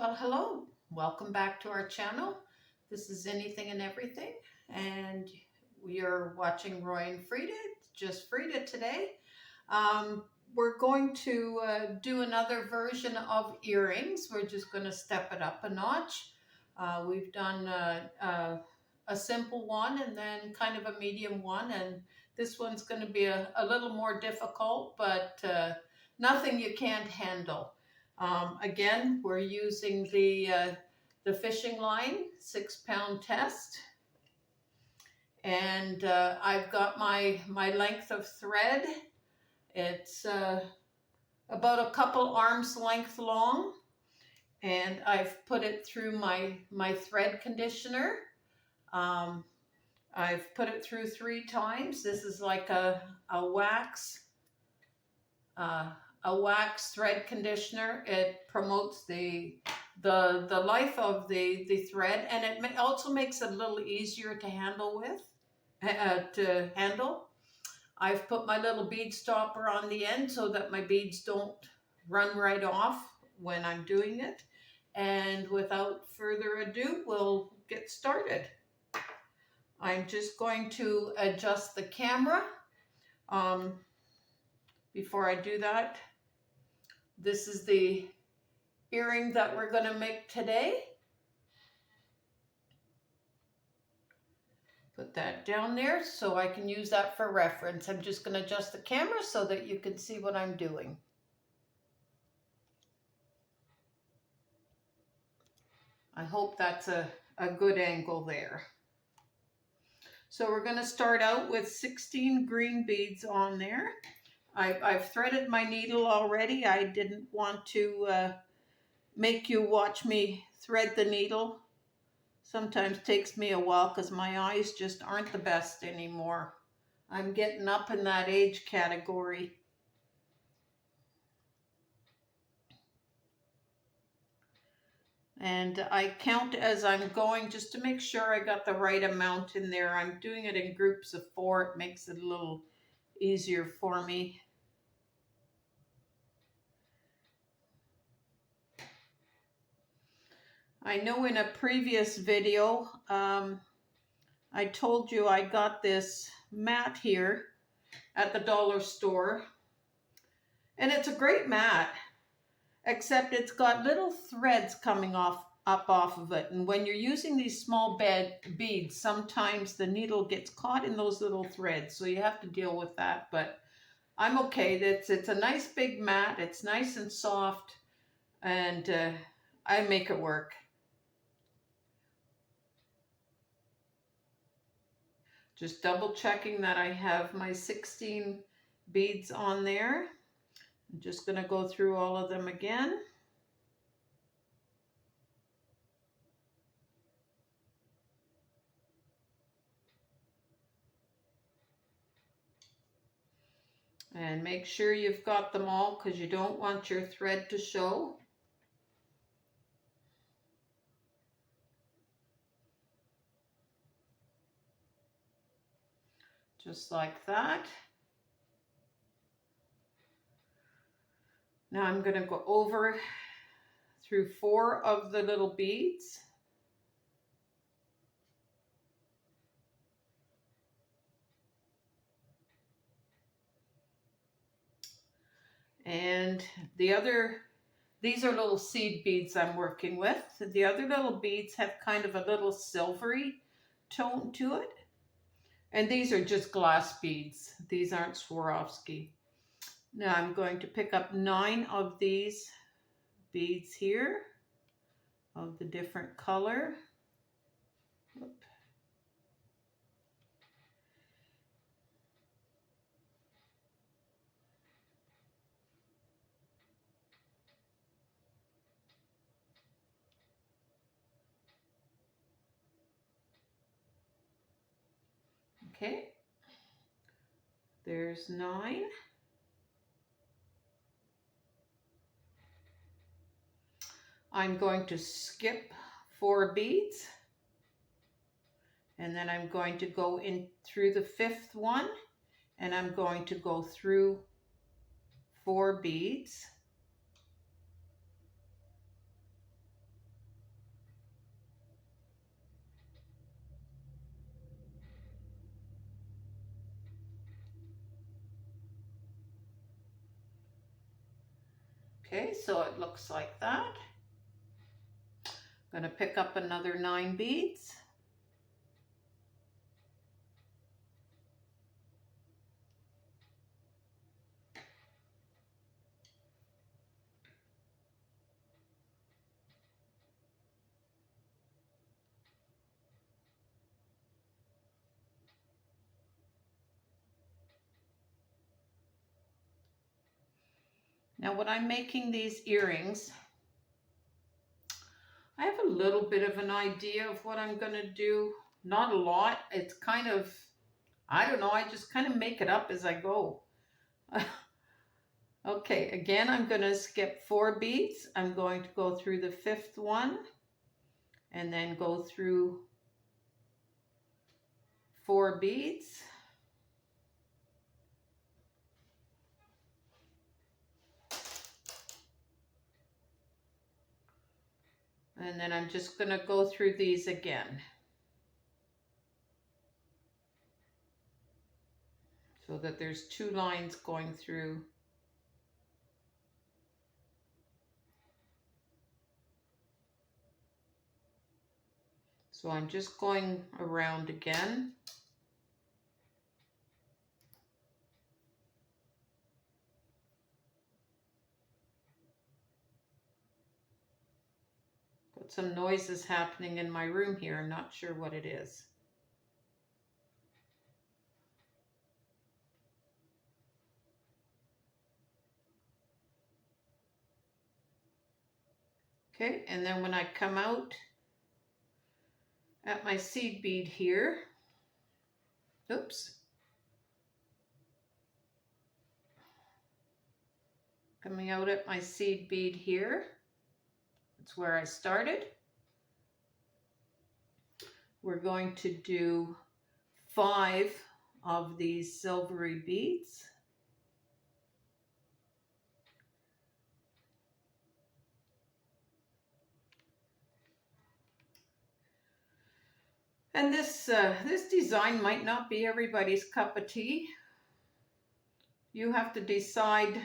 Well, hello. Welcome back to our channel. This is Anything and Everything, and we are watching Roy and Frida, just Frida today. We're going to do another version of earrings. We're just going to step it up a notch. We've done a simple one and then kind of a medium one, and this one's going to be a little more difficult, but nothing you can't handle. Again, we're using the fishing line, 6-pound test. And I've got my length of thread. It's about a couple arms length long. And I've put it through my thread conditioner. I've put it through 3 times. This is like a wax thread conditioner. It promotes the life of the thread, and it also makes it a little easier to handle with. I've put my little bead stopper on the end so that my beads don't run right off when I'm doing it. And without further ado, we'll get started. I'm just going to adjust the camera. Before I do that, this is the earring that we're going to make today. Put that down there so I can use that for reference. I'm just going to adjust the camera so that you can see what I'm doing. I hope that's a good angle there. So we're going to start out with 16 green beads on there. I've threaded my needle already. I didn't want to make you watch me thread the needle. Sometimes takes me a while because my eyes just aren't the best anymore. I'm getting up in that age category. And I count as I'm going just to make sure I got the right amount in there. I'm doing it in groups of 4. It makes it a little easier for me. I know in a previous video, I told you I got this mat here at the dollar store. And it's a great mat, except it's got little threads coming up off of it. And when you're using these small beads, sometimes the needle gets caught in those little threads. So you have to deal with that. But I'm okay. It's a nice big mat. It's nice and soft. And I make it work. Just double checking that I have my 16 beads on there. I'm just going to go through all of them again. And make sure you've got them all because you don't want your thread to show. Just like that. Now I'm going to go over through 4 of the little beads. And these are little seed beads I'm working with. The other little beads have kind of a little silvery tone to it. And these are just glass beads. These aren't Swarovski. Now I'm going to pick up 9 of these beads here of the different color. Whoop. Okay, there's 9. I'm going to skip 4 beads, and then I'm going to go in through the 5th one, and I'm going to go through 4 beads. Okay, so it looks like that. I'm going to pick up another 9 beads. Now when I'm making these earrings, I have a little bit of an idea of what I'm going to do. Not a lot. It's kind of, I don't know, I just kind of make it up as I go. Okay, again, I'm going to skip 4 beads. I'm going to go through the 5th one and then go through 4 beads. And then I'm just going to go through these again. So that there's 2 lines going through. So I'm just going around again. Got some noises happening in my room here. I'm not sure what it is. Okay, and then when I come out at my seed bead here, oops, coming out at my seed bead here, that's where I started. We're going to do 5 of these silvery beads. And this design might not be everybody's cup of tea. You have to decide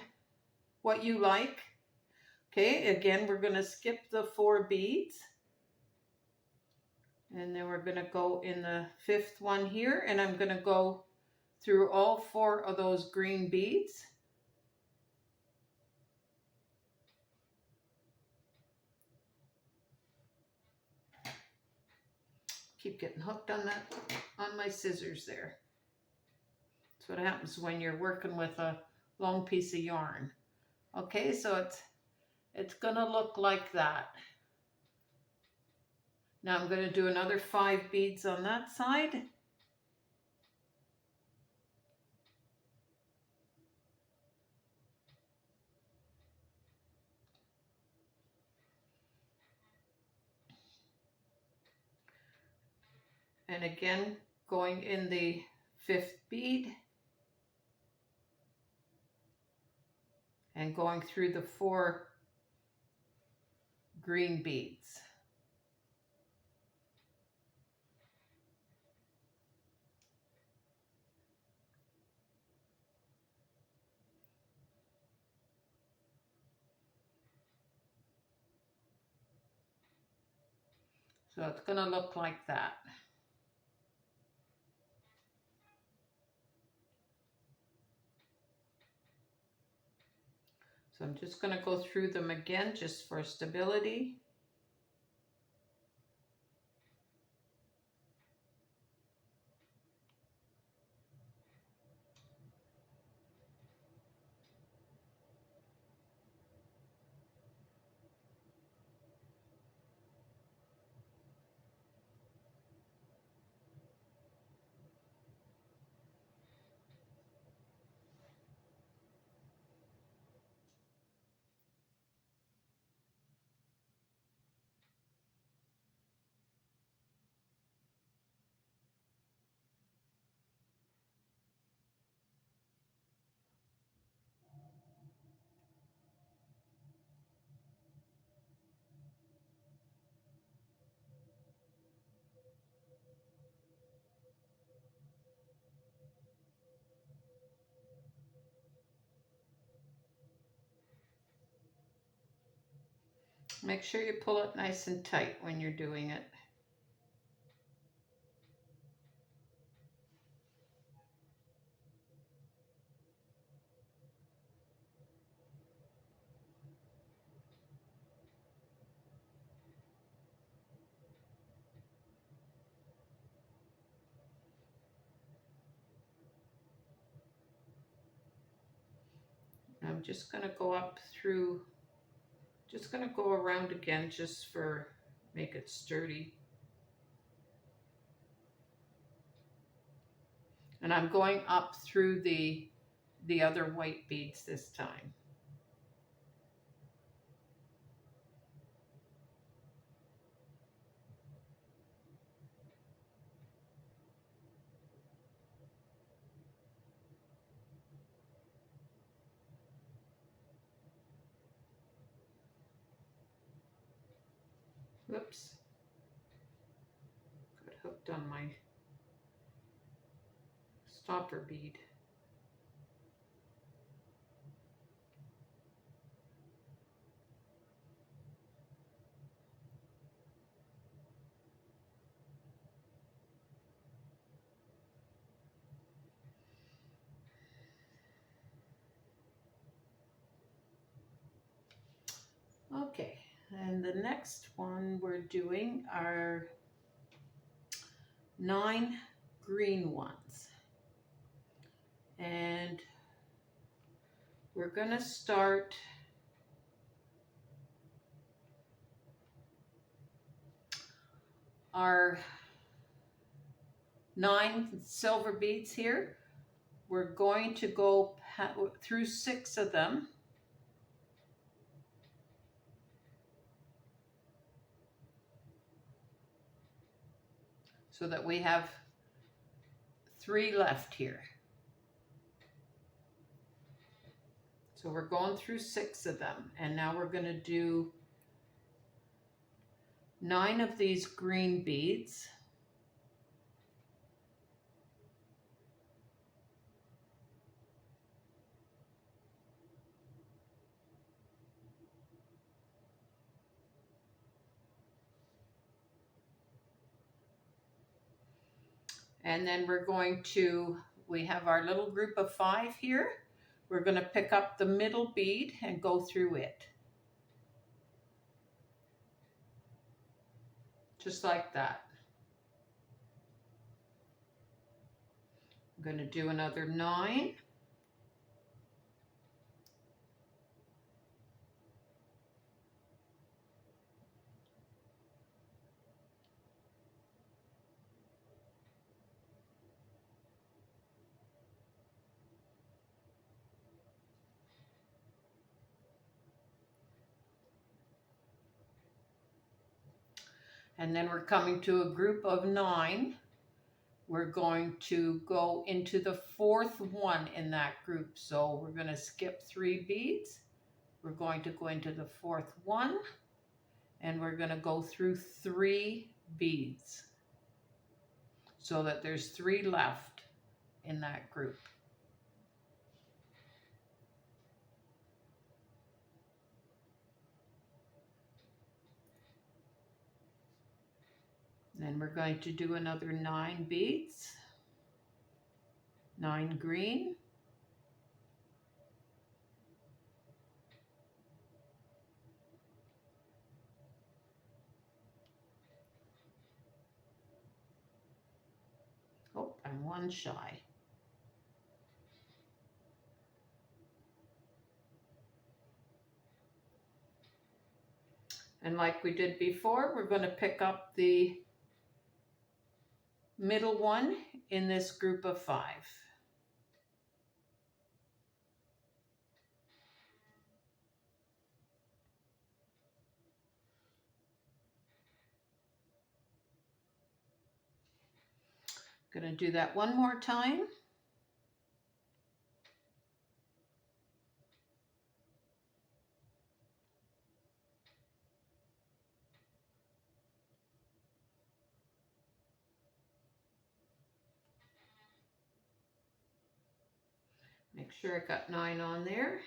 what you like. Okay, again, we're going to skip the 4 beads. And then we're going to go in the 5th one here, and I'm going to go through all 4 of those green beads. Keep getting hooked on my scissors there. That's what happens when you're working with a long piece of yarn. Okay, so it's gonna look like that. Now I'm going to do another 5 beads on that side. And again, going in the 5th bead and going through the 4 green beads. So it's going to look like that. So I'm just going to go through them again just for stability. Make sure you pull it nice and tight when you're doing it. I'm just going to go up through, just going to go around again just for make it sturdy. And I'm going up through the other white beads this time. Whoops. Got hooked on my stopper bead. Okay, and the next one we're doing are 9 green ones. And we're going to start our 9 silver beads here. We're going to go through 6 of them. So that we have 3 left here. So we're going through 6 of them, and now we're going to do 9 of these green beads. And then we're going to, we have our little group of 5 here. We're going to pick up the middle bead and go through it. Just like that. I'm going to do another 9. And then we're coming to a group of 9. We're going to go into the 4th one in that group. So we're going to skip 3 beads. We're going to go into the 4th one, and we're going to go through 3 beads so that there's 3 left in that group. Then we're going to do another 9 beads, 9 green, oh, I'm 1 shy. And like we did before, we're going to pick up the middle one in this group of 5. Going to do that one more time. Make sure I got 9 on there.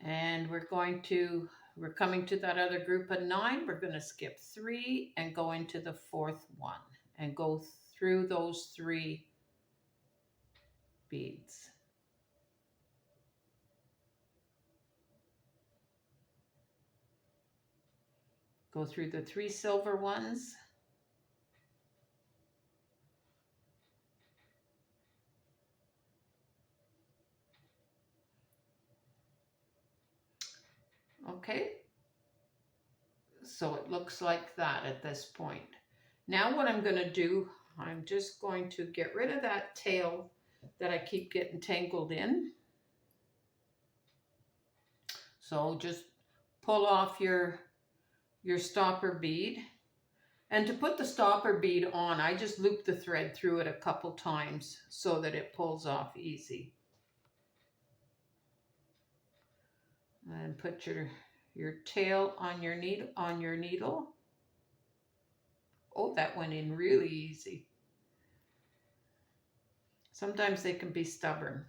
And we're coming to that other group of 9. We're going to skip 3 and go into the 4th one and go through those 3 beads. Go through the 3 silver ones. Okay, so it looks like that at this point. Now what I'm going to do, I'm just going to get rid of that tail that I keep getting tangled in. So just pull off your stopper bead. And to put the stopper bead on, I just loop the thread through it a couple times so that it pulls off easy. And put your tail on your needle. Oh, that went in really easy. Sometimes they can be stubborn.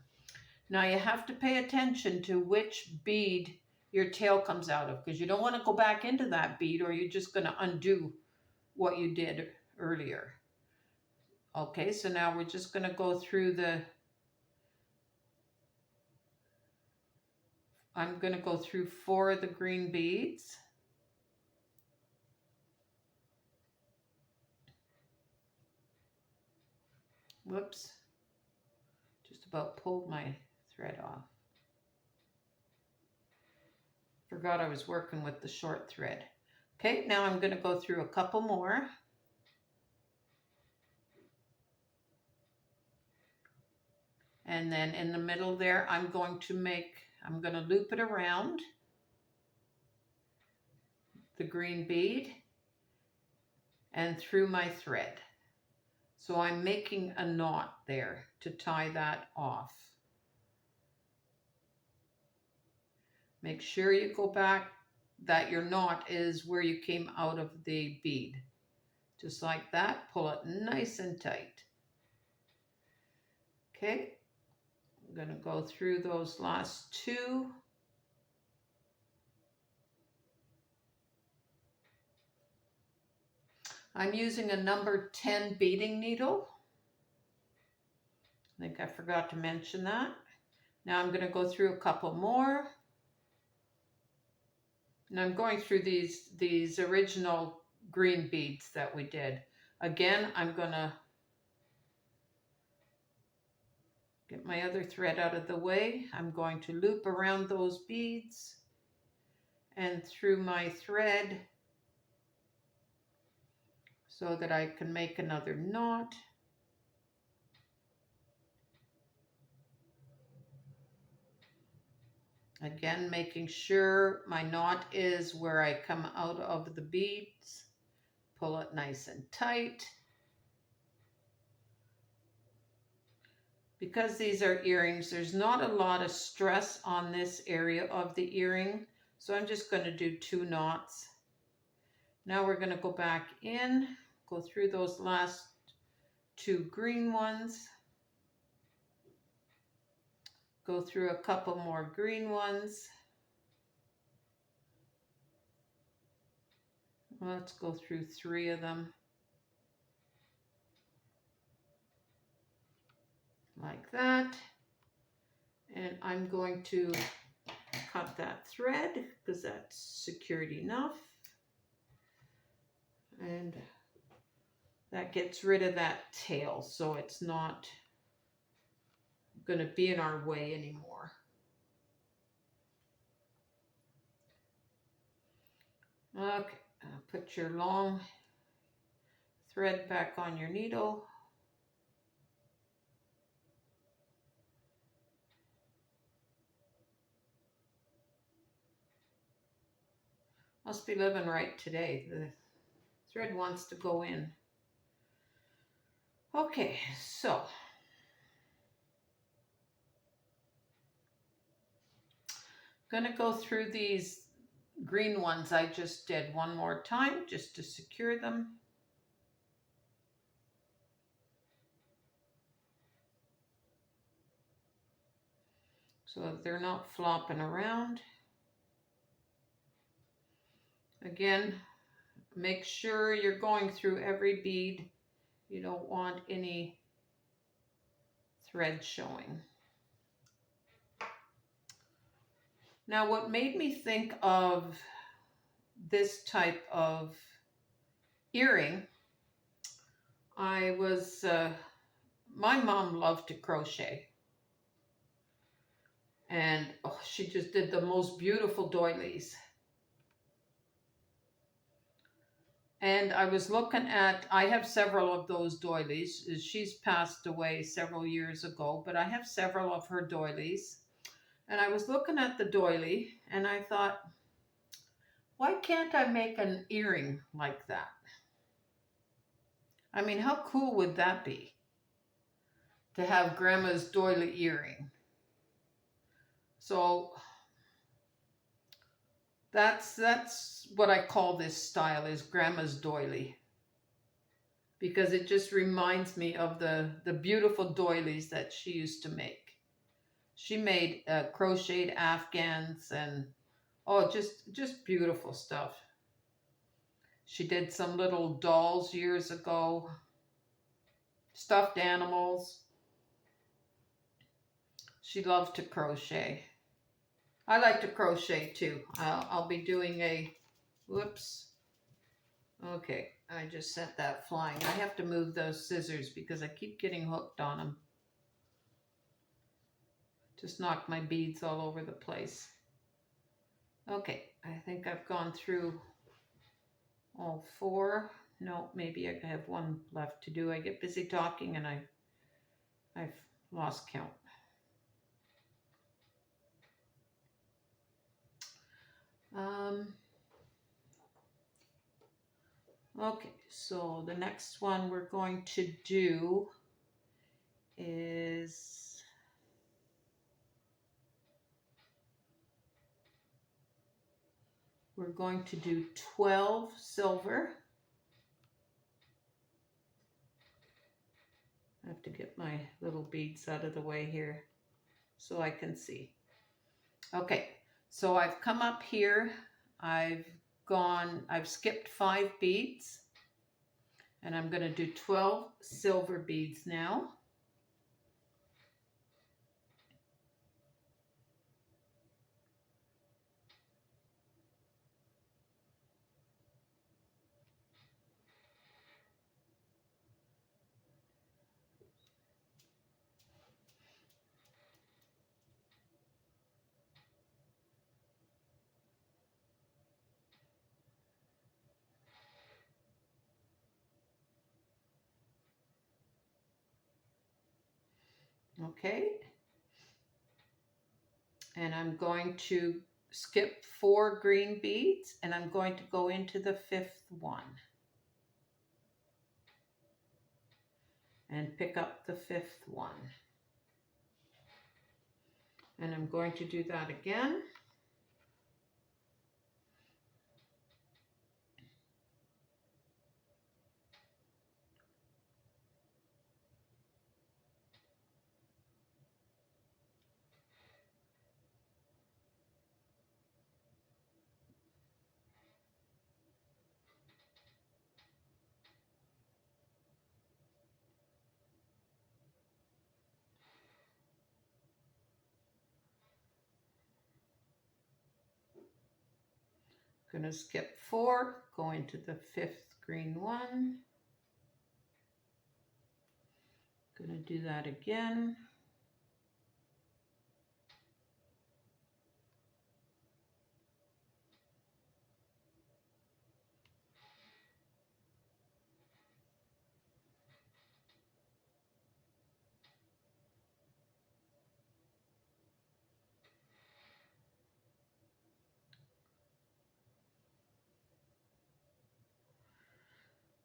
Now you have to pay attention to which bead your tail comes out of, because you don't want to go back into that bead or you're just going to undo what you did earlier. Okay, so now we're just going to go through I'm going to go through 4 of the green beads. Whoops, just about pulled my thread off. Forgot I was working with the short thread. Okay, now I'm going to go through a couple more. And then in the middle there, I'm going to loop it around the green bead and through my thread. So I'm making a knot there to tie that off. Make sure you go back, that your knot is where you came out of the bead. Just like that, pull it nice and tight. Okay, I'm going to go through those last 2. I'm using a number 10 beading needle. I think I forgot to mention that. Now I'm going to go through a couple more. And I'm going through these original green beads that we did. Again, I'm going to get my other thread out of the way. I'm going to loop around those beads and through my thread so that I can make another knot. Again, making sure my knot is where I come out of the beads. Pull it nice and tight. Because these are earrings, there's not a lot of stress on this area of the earring. So I'm just going to do 2 knots. Now we're going to go back in, go through those last 2 green ones. Go through a couple more green ones. Let's go through 3 of them. Like that. And I'm going to cut that thread because that's secured enough. And that gets rid of that tail, so it's not going to be in our way anymore. Okay, put your long thread back on your needle. Must be living right today. The thread wants to go in. Okay, so I'm going to go through these green ones I just did one more time just to secure them. So that they're not flopping around. Again, make sure you're going through every bead. You don't want any thread showing. Now, what made me think of this type of earring, my mom loved to crochet. And oh, she just did the most beautiful doilies. And I was looking at, I have several of those doilies. She's passed away several years ago, but I have several of her doilies. And I was looking at the doily and I thought, why can't I make an earring like that? I mean, how cool would that be? To have grandma's doily earring. So that's what I call this style, is grandma's doily. Because it just reminds me of the beautiful doilies that she used to make. She made crocheted afghans and, oh, just beautiful stuff. She did some little dolls years ago, stuffed animals. She loved to crochet. I like to crochet too. I'll be doing a, whoops. Okay, I just sent that flying. I have to move those scissors because I keep getting hooked on them. Just knocked my beads all over the place. Okay, I think I've gone through all 4. No, maybe I have one left to do. I get busy talking and I've lost count. Okay, so the next one we're going to do is we're going to do 12 silver. I have to get my little beads out of the way here so I can see. Okay, so I've come up here. I've skipped 5 beads and I'm going to do 12 silver beads now. Okay, and I'm going to skip 4 green beads and I'm going to go into the 5th one and pick up the 5th one, and I'm going to do that again. Going to skip 4, go into the 5th green one. Going to do that again.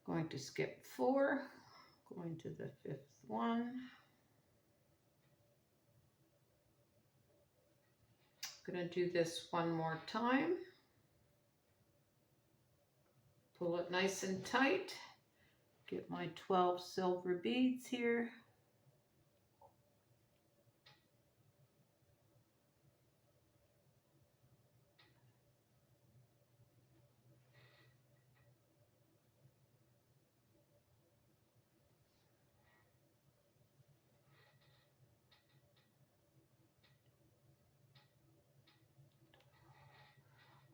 Going to skip 4, going to the 5th one. Going to do this one more time. Pull it nice and tight. Get my 12 silver beads here.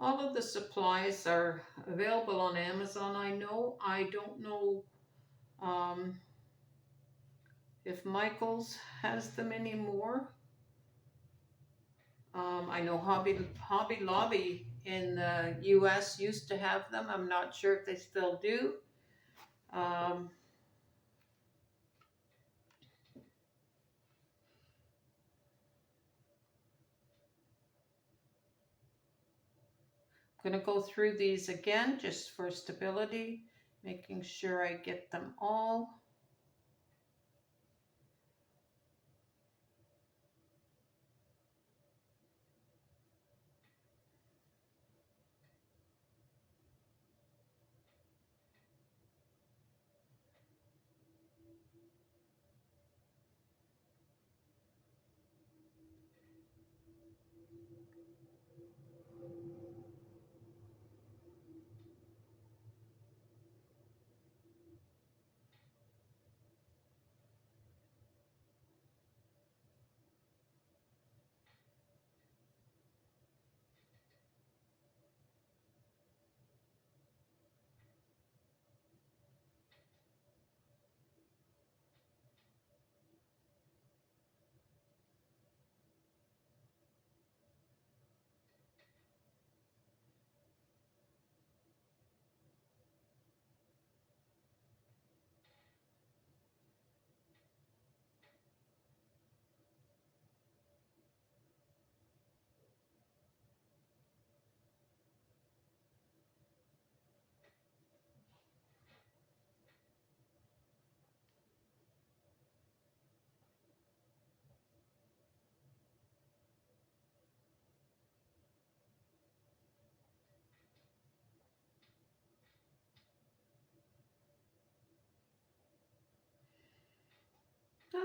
All of the supplies are available on Amazon. I don't know if Michael's has them anymore. I know Hobby Lobby in the US used to have them. I'm not sure if they still do. I'm going to go through these again just for stability, making sure I get them all.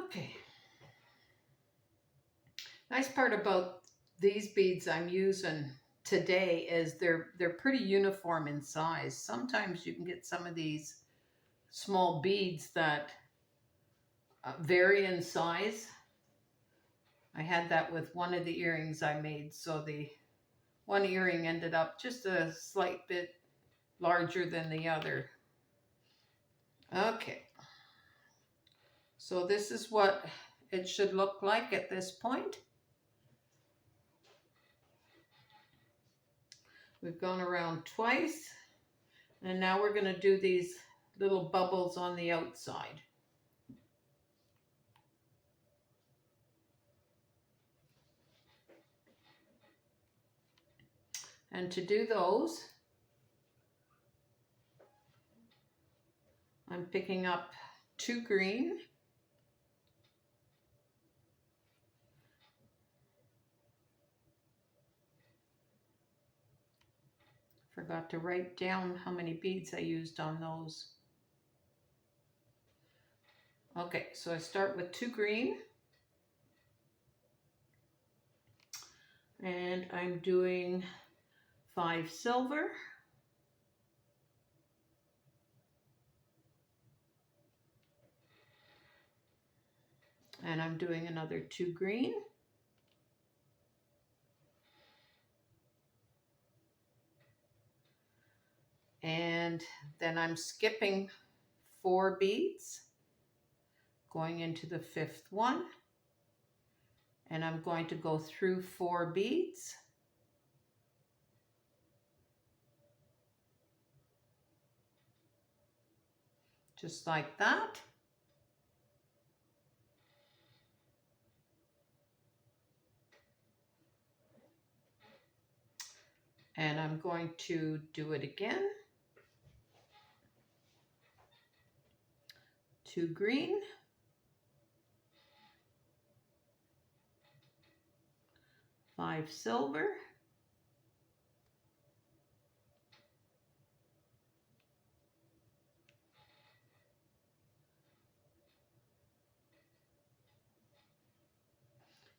Okay. Nice part about these beads I'm using today is they're pretty uniform in size. Sometimes you can get some of these small beads that vary in size. I had that with one of the earrings I made. So the one earring ended up just a slight bit larger than the other. Okay. So this is what it should look like at this point. We've gone around twice, and now we're going to do these little bubbles on the outside. And to do those, I'm picking up 2 green, forgot to write down how many beads I used on those. Okay, so I start with 2 green, and I'm doing 5 silver, and I'm doing another 2 green, and then I'm skipping 4 beads, going into the 5th one, and I'm going to go through 4 beads, just like that. And I'm going to do it again. 2 green, 5 silver,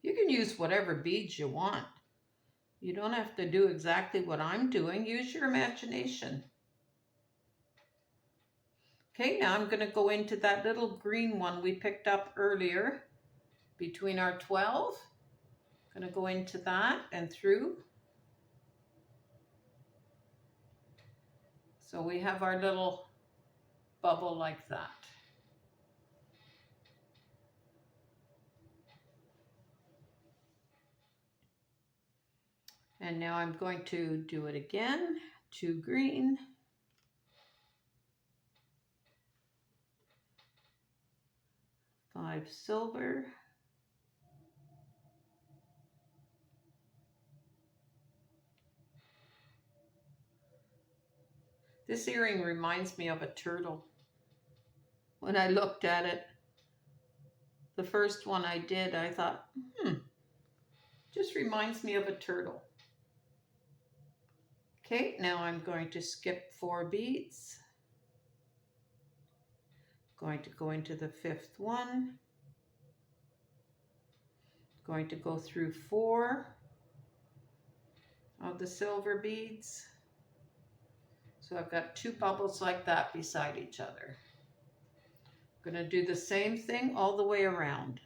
you can use whatever beads you want. You don't have to do exactly what I'm doing. Use your imagination. Okay, now I'm going to go into that little green one we picked up earlier between our 12. I'm going to go into that and through. So we have our little bubble like that. And now I'm going to do it again. 2 green, 5 silver, this earring reminds me of a turtle. When I looked at it, the first one I did, I thought, just reminds me of a turtle. Okay, now I'm going to skip 4 beads. Going to go into the 5th one. Going to go through 4 of the silver beads. So I've got 2 bubbles like that beside each other. I'm going to do the same thing all the way around.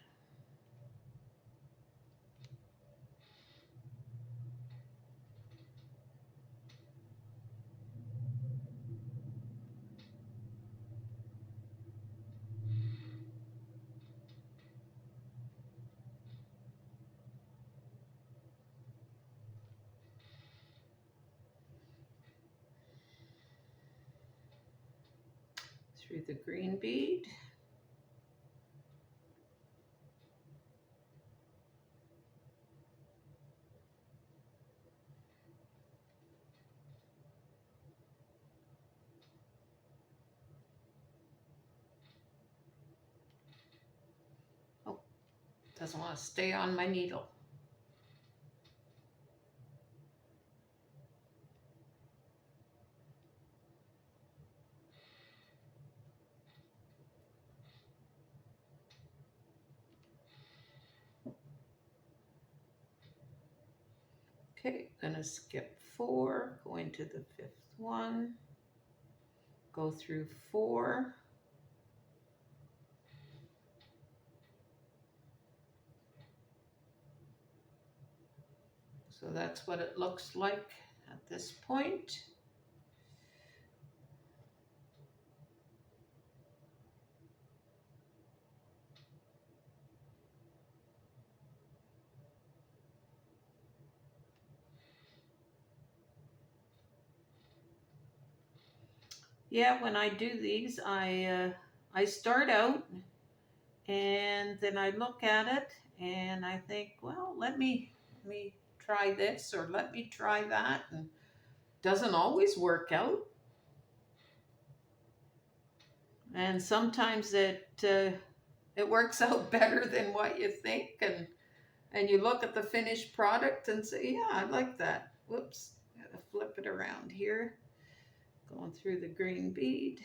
Through the green bead. Oh, doesn't want to stay on my needle. Okay, gonna skip 4, go into the 5th one, go through 4. So that's what it looks like at this point. Yeah, when I do these, I start out and then I look at it and I think, well, let me try this or let me try that, and it doesn't always work out. And sometimes it works out better than what you think, and you look at the finished product and say, yeah, I like that. Whoops, gotta flip it around here. Going through the green bead.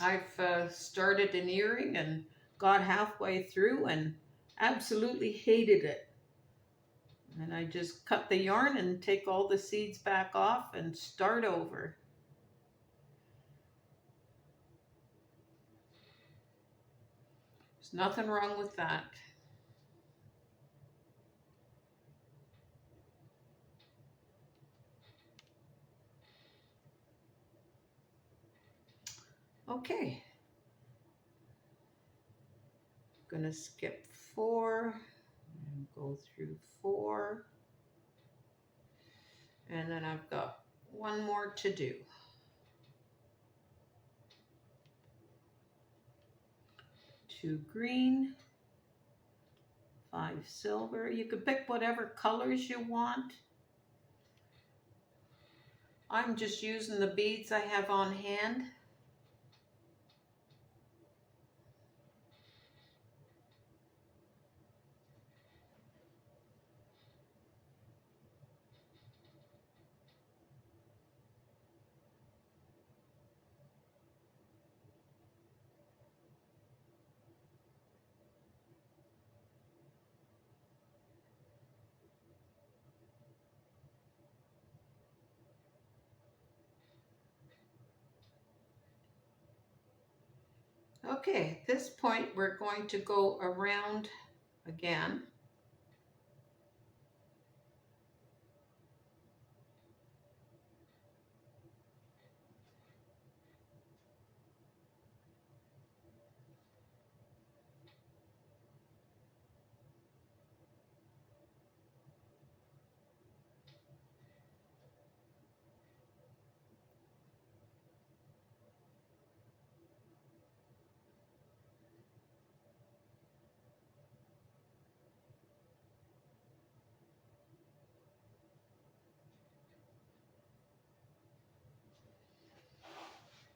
I've started an earring and got halfway through and absolutely hated it. And I just cut the yarn and take all the seeds back off and start over. There's nothing wrong with that. Okay. Gonna skip 4 and go through 4. And then I've got one more to do. 2 green, 5 silver. You could pick whatever colors you want. I'm just using the beads I have on hand. Okay, at this point we're going to go around again.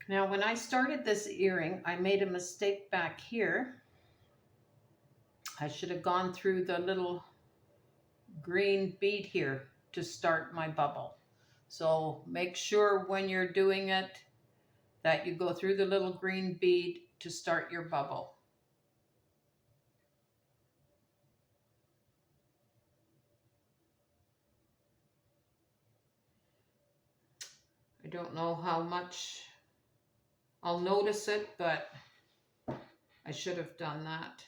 Now, when I started this earring, I made a mistake back here. I should have gone through the little green bead here to start my bubble. So make sure when you're doing it that you go through the little green bead to start your bubble. I don't know how much I'll notice it, but I should have done that.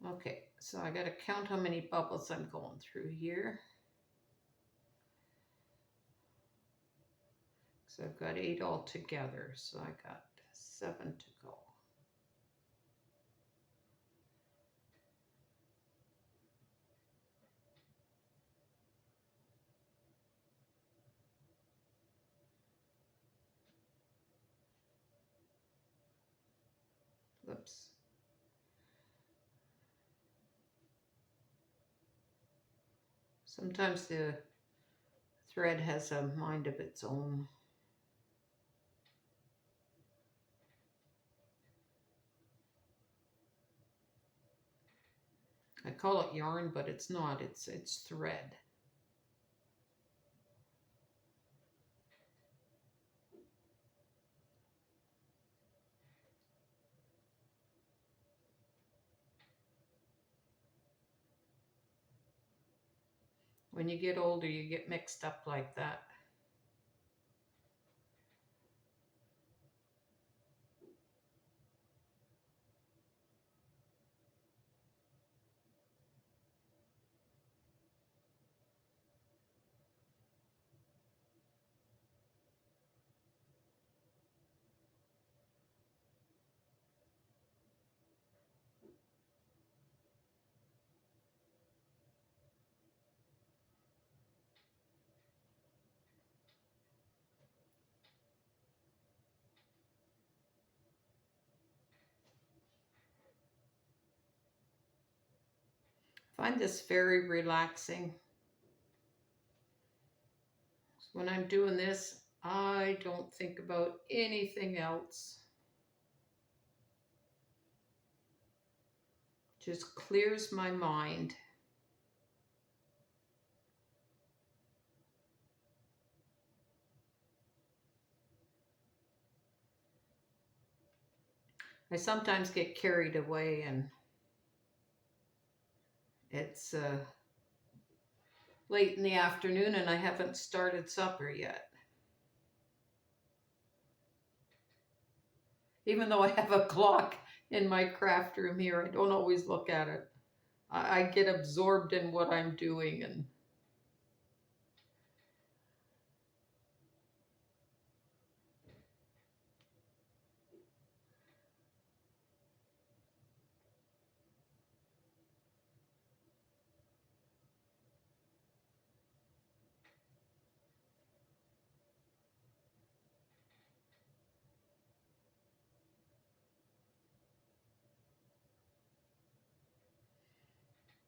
Okay, so I gotta count how many bubbles I'm going through here. So I've got 8 all together, so I got 7 to go. Oops. Sometimes the thread has a mind of its own. I call it yarn, but it's not. It's thread. When you get older, you get mixed up like that. I find this very relaxing. When I'm doing this, I don't think about anything else. Just clears my mind. I sometimes get carried away and it's late in the afternoon and I haven't started supper yet. Even though I have a clock in my craft room here, I don't always look at it. I get absorbed in what I'm doing and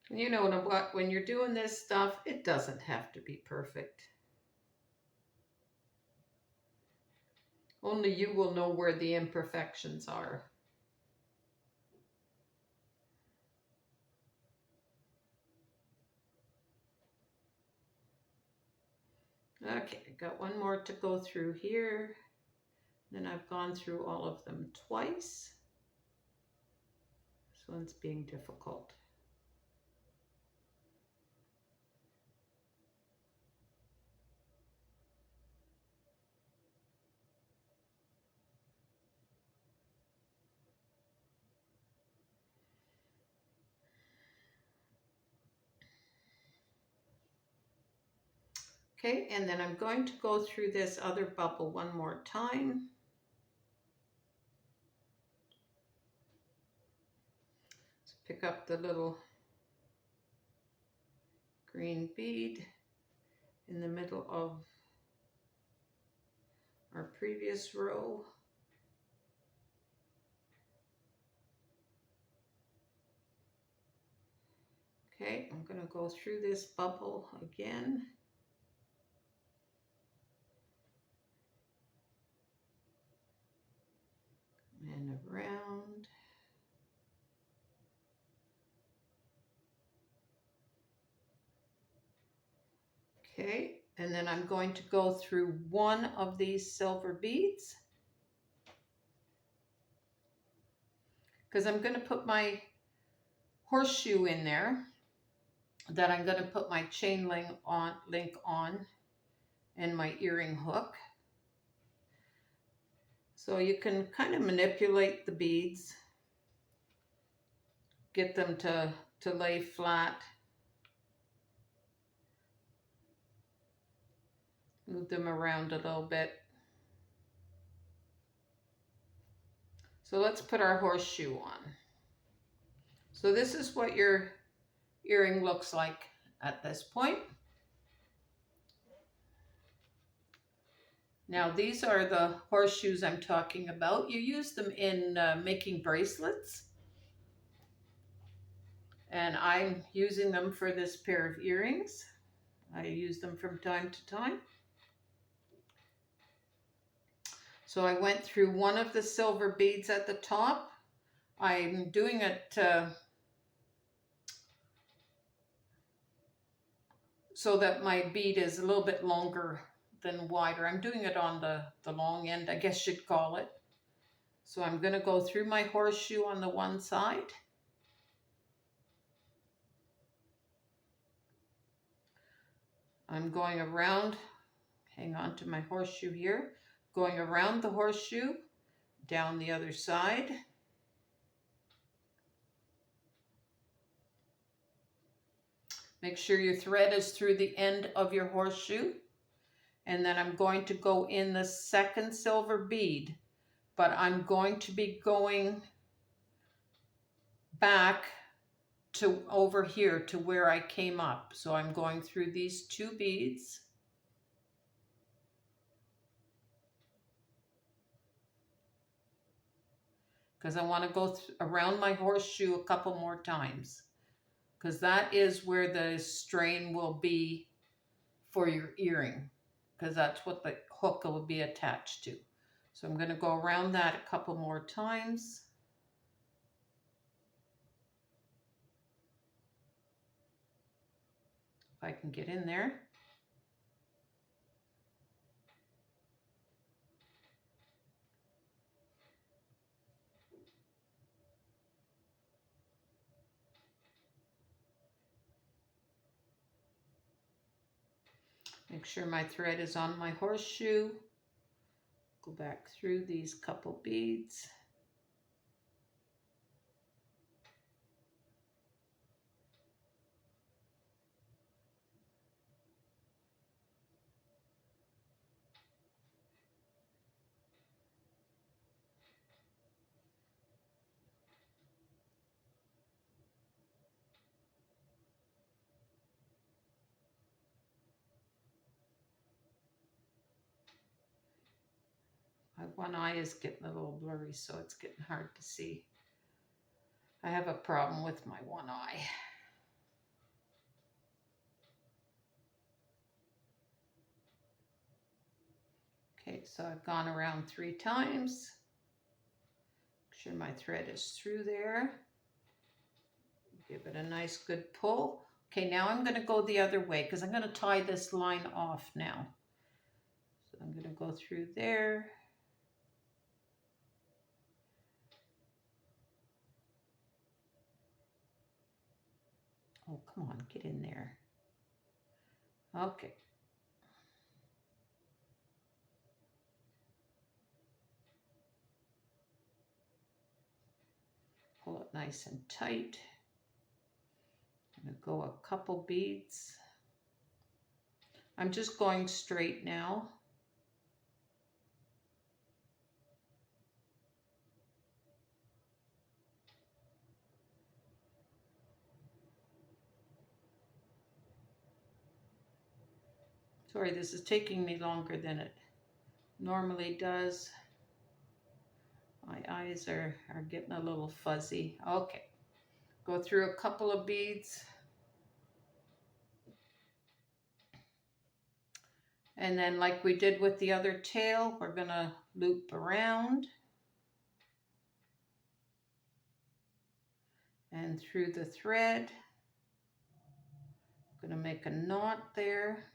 you know what, when you're doing this stuff, it doesn't have to be perfect. Only you will know where the imperfections are. Okay, I got one more to go through here. Then I've gone through all of them twice. This one's being difficult. Okay, and then I'm going to go through this other bubble one more time. Let's pick up the little green bead in the middle of our previous row. Okay, I'm going to go through this bubble again. And around. Okay, and then I'm going to go through one of these silver beads, because I'm going to put my horseshoe in there that I'm going to put my chain link on and my earring hook. So you can kind of manipulate the beads, get them to lay flat. Move them around a little bit. So let's put our horseshoe on. So this is what your earring looks like at this point. Now these are the horseshoes I'm talking about. You use them in making bracelets. And I'm using them for this pair of earrings. I use them from time to time. So I went through one of the silver beads at the top. I'm doing it so that my bead is a little bit longer than wider. I'm doing it on the long end, I guess you'd call it. So I'm going to go through my horseshoe on the one side. I'm going around, hang on to my horseshoe here, going around the horseshoe, down the other side. Make sure your thread is through the end of your horseshoe. And then I'm going to go in the second silver bead, but I'm going to be going back to over here to where I came up. So I'm going through these two beads. Because I want to go around my horseshoe a couple more times. Because that is where the strain will be for your earring. Because that's what the hook will be attached to. So I'm going to go around that a couple more times. If I can get in there. Make sure my thread is on my horseshoe. Go back through these couple beads. My one eye is getting a little blurry, so it's getting hard to see. I have a problem with my one eye. Okay, so I've gone around 3 times. Make sure my thread is through there. Give it a nice good pull. Okay, now I'm going to go the other way because I'm going to tie this line off now. So I'm going to go through there. Oh, come on, get in there. Okay. Pull it nice and tight. I'm going to go a couple beads I'm just going straight now. Sorry, this is taking me longer than it normally does. My eyes are getting a little fuzzy. Okay, go through a couple of beads. And then like we did with the other tail, we're gonna loop around and through the thread. I'm gonna make a knot there.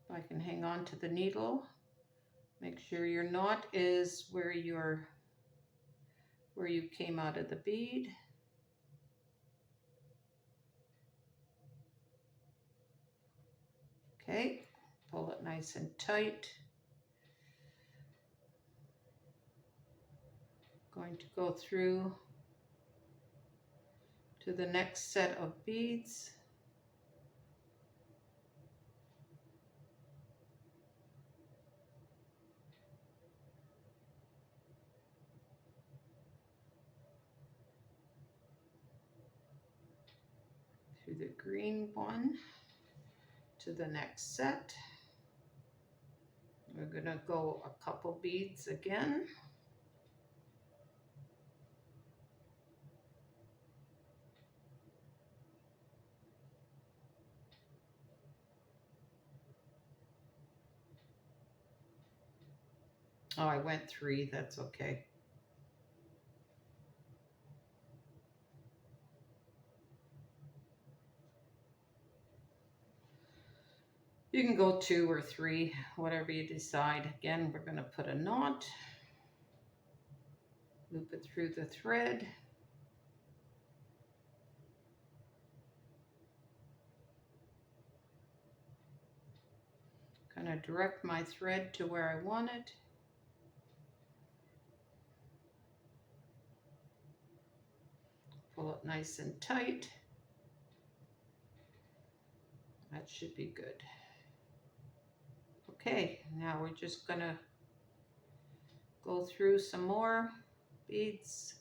If I can hang on to the needle, make sure your knot is where you came out of the bead. Okay, pull it nice and tight. Going to go through to the next set of beads. Through the green one to the next set. We're gonna go a couple beads again. Oh, I went 3, that's okay. You can go 2 or 3, whatever you decide. Again, we're going to put a knot, loop it through the thread. Kind of direct my thread to where I want it. Pull it nice and tight. That should be good. Okay, now we're just going to go through some more beads.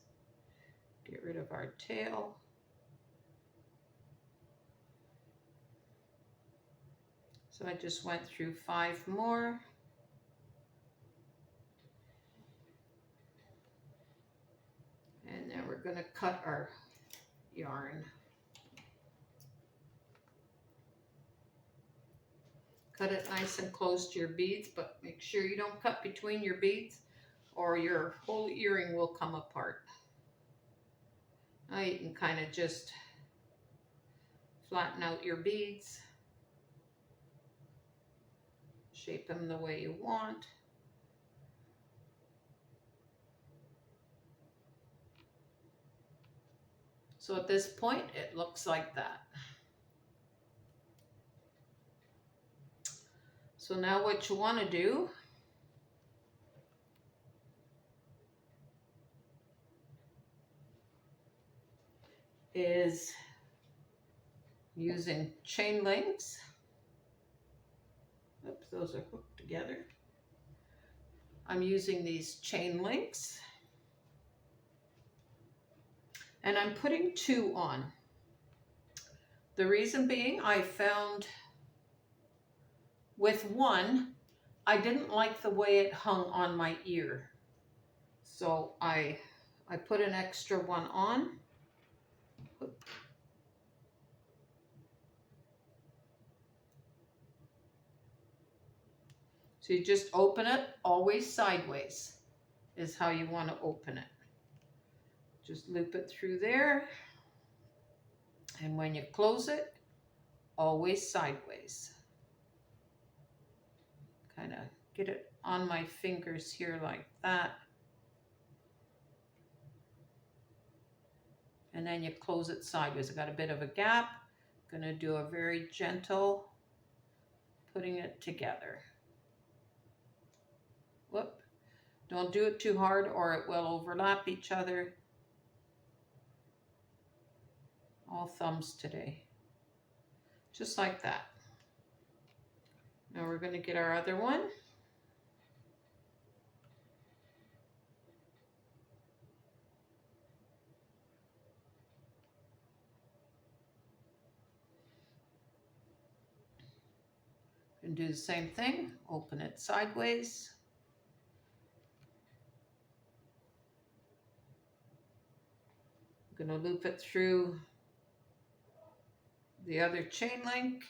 Get rid of our tail. So I just went through 5 more. And then we're going to cut our yarn. Cut it nice and close to your beads, but make sure you don't cut between your beads or your whole earring will come apart. Now you can kind of just flatten out your beads. Shape them the way you want. So at this point, it looks like that. So now what you want to do is using chain links. Oops, those are hooked together. I'm using these chain links. And I'm putting 2 on. The reason being, I found with 1, I didn't like the way it hung on my ear. So I put an extra 1 on. So you just open it, always sideways is how you want to open it. Just loop it through there. And when you close it, always sideways. Kind of get it on my fingers here like that. And then you close it sideways. I got a bit of a gap. Gonna do a very gentle putting it together. Whoop. Don't do it too hard or it will overlap each other. All thumbs today. Just like that. Now we're going to get our other one. And do the same thing. Open it sideways. I'm going to loop it through the other chain link.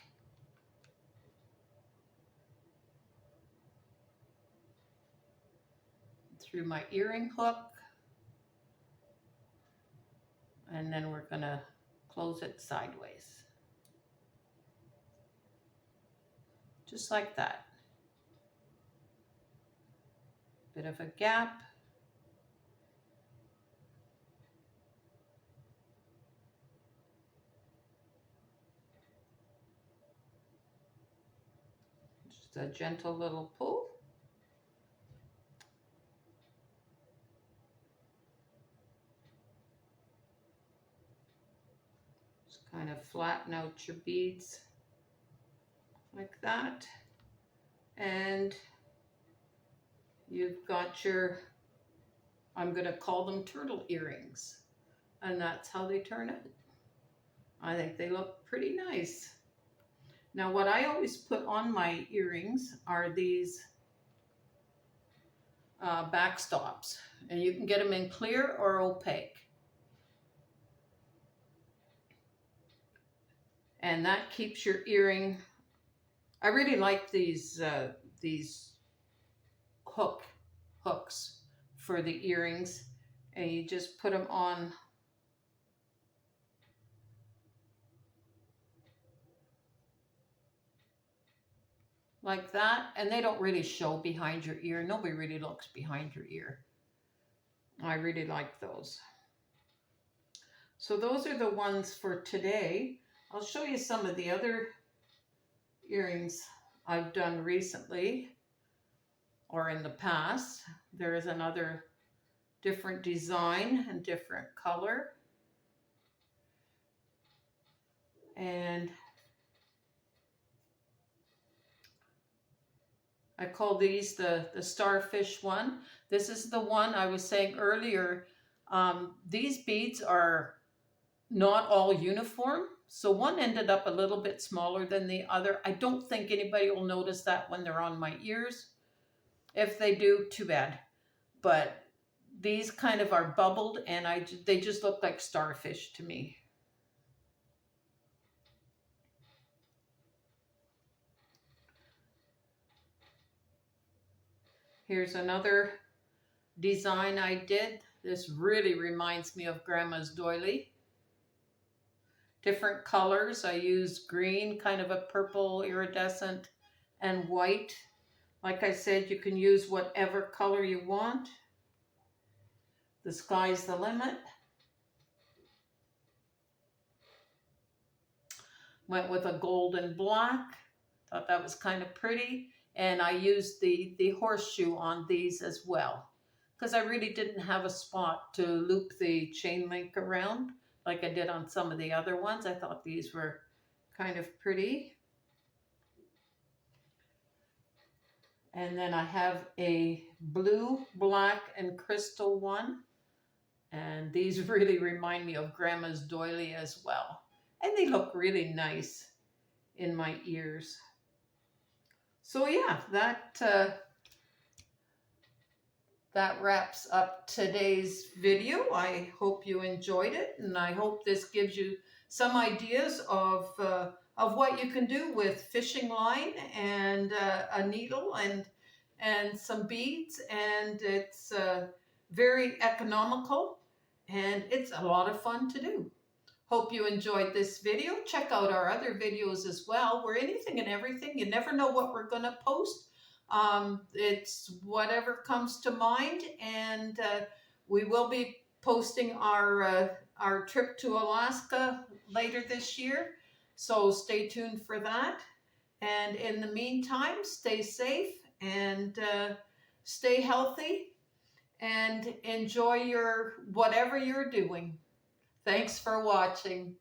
Through my earring hook. And then we're going to close it sideways. Just like that. Bit of a gap. Just a gentle little pull. Just kind of flatten out your beads like that. And you've got your, I'm going to call them turtle earrings. And that's how they turn out. I think they look pretty nice. Now what I always put on my earrings are these backstops. And you can get them in clear or opaque. And that keeps your earring. I really like these hooks for the earrings, and you just put them on like that, and they don't really show behind your ear. Nobody really looks behind your ear. I really like those. So those are the ones for today. I'll show you some of the other earrings I've done recently or in the past. There is another different design and different color. And I call these the starfish one. This is the one I was saying earlier. These beads are not all uniform. So one ended up a little bit smaller than the other. I don't think anybody will notice that when they're on my ears. If they do, too bad. But these kind of are bubbled, and they just look like starfish to me. Here's another design I did. This really reminds me of Grandma's doily. Different colors. I use green, kind of a purple iridescent, and white. Like I said, you can use whatever color you want. The sky's the limit. Went with a gold and black. Thought that was kind of pretty. And I used the horseshoe on these as well, because I really didn't have a spot to loop the chain link around like I did on some of the other ones. I thought these were kind of pretty. And then I have a blue, black, and crystal one. And these really remind me of Grandma's doily as well. And they look really nice in my ears. So yeah, that wraps up today's video. I hope you enjoyed it, and I hope this gives you some ideas of what you can do with fishing line and a needle and some beads, and it's very economical, and it's a lot of fun to do. Hope you enjoyed this video. Check out our other videos as well. We're anything and everything. You never know what we're going to post. It's whatever comes to mind, and we will be posting our trip to Alaska later this year. So stay tuned for that. And in the meantime, stay safe and stay healthy. and enjoy your whatever you're doing. Thanks for watching.